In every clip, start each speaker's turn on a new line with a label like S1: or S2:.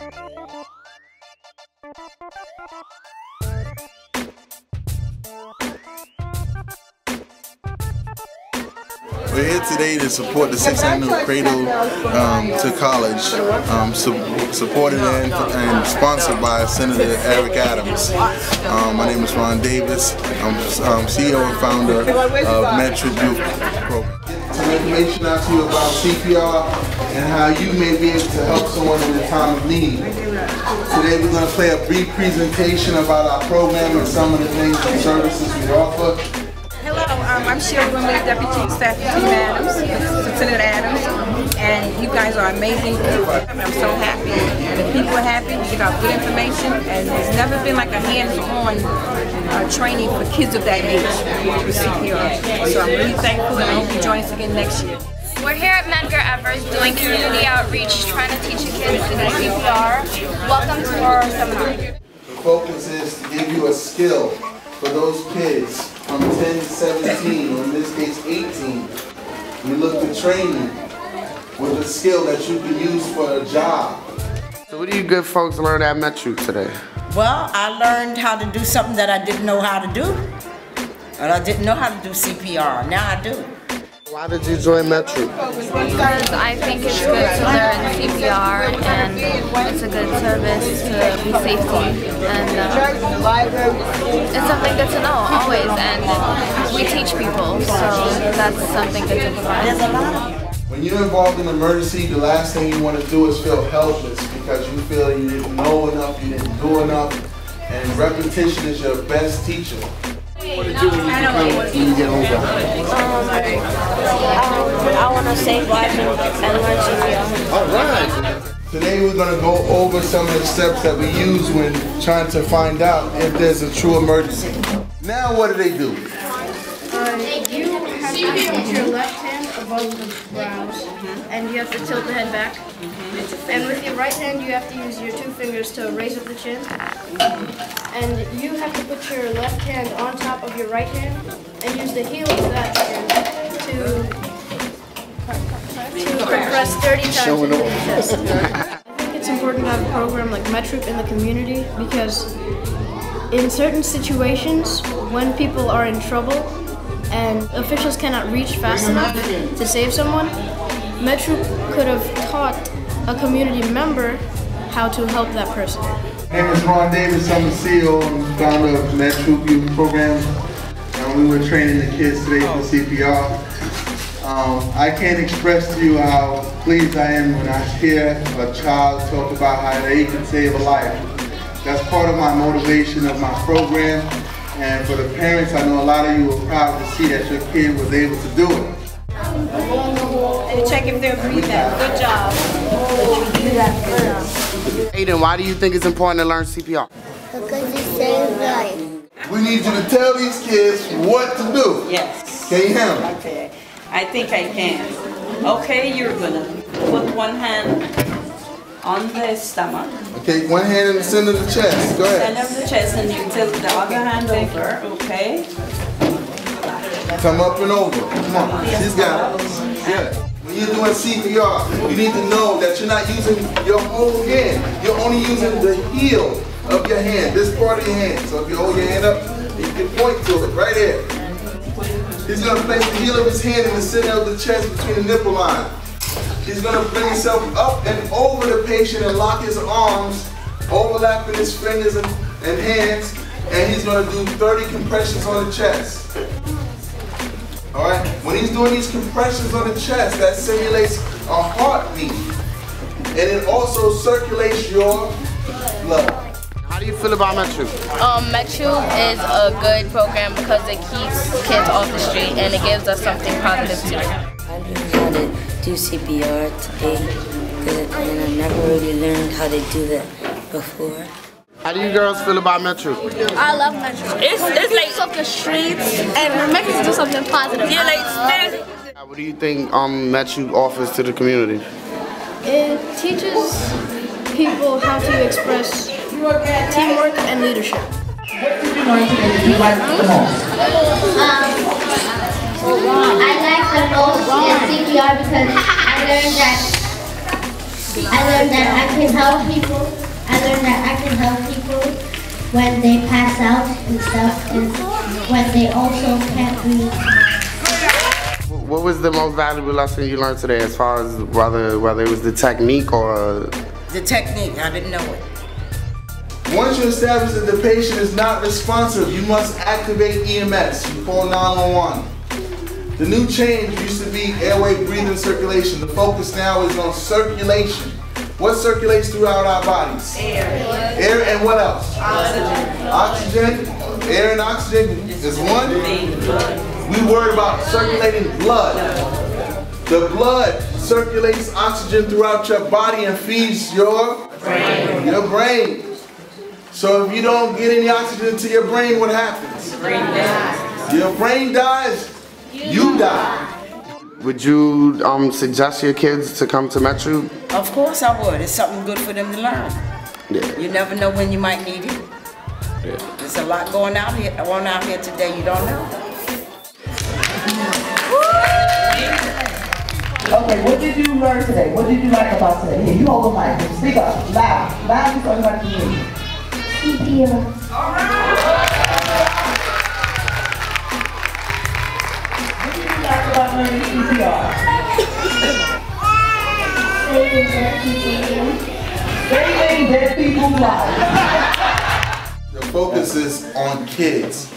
S1: We're here today to support the 600 Cradle to College, supported and sponsored by Senator Eric Adams. My name is Ron Davis. I'm CEO and founder of Metric Youth Program. Some information out to you about CPR and how you may be able to help someone in a time of need. Today we're going to play a brief presentation about our program and some of the things and services we offer.
S2: Hello, I'm Shirley Wimley, Deputy Chief Staff of Team Adams, Senator Adams, and you guys are amazing. I'm so happy. The people are happy. We give out good information, and there's never been like a hands-on training for kids of that age with CPR. So I'm really thankful, and I hope you join us again next year.
S3: We're here at Medgar Evers doing community outreach, trying to teach the kids to do CPR. Welcome to our seminar.
S1: The focus is to give you a skill for those kids from 10 to 17, or in this case 18. We look to train you with a skill that you can use for a job.
S4: So what do you good folks learn at Metro today?
S5: Well, I learned how to do something that I didn't know how to do. And I didn't know how to do CPR. Now I do.
S4: Why did you join Metro?
S3: Because I think it's good to learn CPR, and it's a good service to be safety, and it's something good to know always, and we teach people, so that's something good to provide.
S1: When you're involved in an emergency, the last thing you want to do is feel helpless because you feel you didn't know enough, you didn't do enough, and repetition is your best teacher. What did you when you get older?
S6: I want to save lives and learn CPR.
S1: All right. Today we're going to go over some of the steps that we use when trying to find out if there's a true emergency. Now what do they do?
S6: You have to put your left hand above the brows, and you have to tilt the head back. And with your right hand, you have to use your two fingers to raise up the chin. And you have to put your left hand on top of your right hand and use the heel of that hand to compress 30 times into the chest. I think it's important to have a program like Metric in the community because in certain situations, when people are in trouble and officials cannot reach fast enough to save someone, Metric could have taught a community member how to help that person.
S1: My name is Ron Davis. I'm the CEO and founder of Metric Youth Program. We were training the kids today for CPR. I can't express to you how pleased I am when I hear a child talk about how they can save a life. That's part of my motivation of my program, and for the parents, I know a lot of you are proud to see that your kid was able to do it.
S2: And check if they're breathing. Good job.
S4: Aiden, why do you think it's important to learn CPR?
S6: Because it saves life.
S1: We need you to tell these kids what to do.
S7: Yes.
S1: Can you handle it?
S7: Okay. I think I can. Okay, you're gonna put one hand on the stomach.
S1: Okay, one hand in the center of the chest. Go ahead.
S7: Center of the chest, and you tilt the other hand over. Okay.
S1: Come up and over. Come on. She's got it. Good. When you're doing CPR, you need to know that you're not using your whole hand. You're only using the heel of your hand, this part of your hand. So if you hold your hand up, you can point to it right here. He's going to place the heel of his hand in the center of the chest between the nipple line. He's going to bring himself up and over the patient and lock his arms, overlapping his fingers and hands, and he's going to do 30 compressions on the chest. Alright? When he's doing these compressions on the chest, that simulates a heartbeat. And it also circulates your blood.
S4: How do you feel about Metro?
S3: Metro is a good program because it keeps kids off the street and it gives us something positive to do.
S8: I learned how to do CPR today and I never really learned how to do that before.
S4: How do you girls feel about Metro?
S6: I love Metro. It's like off the streets and it makes us do something positive. Yeah, like
S4: What do you think Metro offers to the community?
S6: it teaches people how to express teamwork and leadership.
S9: What did you learn today that you liked the most?
S10: I like the most in CPR because I learned that learned that I can help people. I learned that I can help people when they pass out and stuff, and when they also can't breathe.
S4: What was the most valuable lesson you learned today, as far as whether it was the technique or?
S5: The technique, I didn't know it.
S1: Once you establish that the patient is not responsive, you must activate EMS. You call 911. The new change used to be airway, breathing, circulation. The focus now is on circulation. What circulates throughout our bodies? Air. Air and what else? Oxygen. Air and oxygen is one. We worry about circulating blood. The blood circulates oxygen throughout your body and feeds your brain. So if you don't get any oxygen to your brain, what happens? Your brain dies, you die.
S4: Would you suggest your kids to come to Metro?
S5: Of course I would. It's something good for them to learn.
S4: Yeah.
S5: You never know when you might need it.
S4: Yeah.
S5: There's a lot going out here today you don't know.
S9: Okay, what did you learn today? What did you like about today? Here, you hold the mic. Speak up, loud so everybody can hear you.
S10: CPR.
S9: All right. What did you like about learning CPR? Saving dead people's lives.
S1: The focus is on kids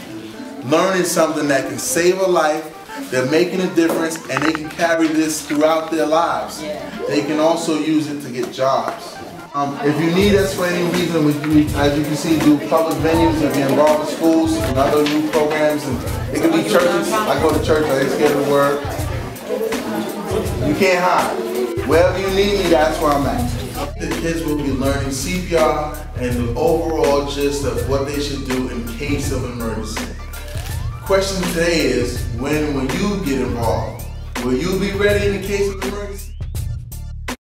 S1: learning something that can save a life. They're making a difference, and they can carry this throughout their lives. They can also use it to get jobs. If you need us for any reason, we, as you can see, do public venues and be involved with schools and other youth programs. And it could be churches. I go to church, I get scared of the word. You can't hide. Wherever you need me, that's where I'm at. The kids will be learning CPR and the overall gist of what they should do in case of emergency. Question today is, when will you get involved? Will you be ready in the case of emergency?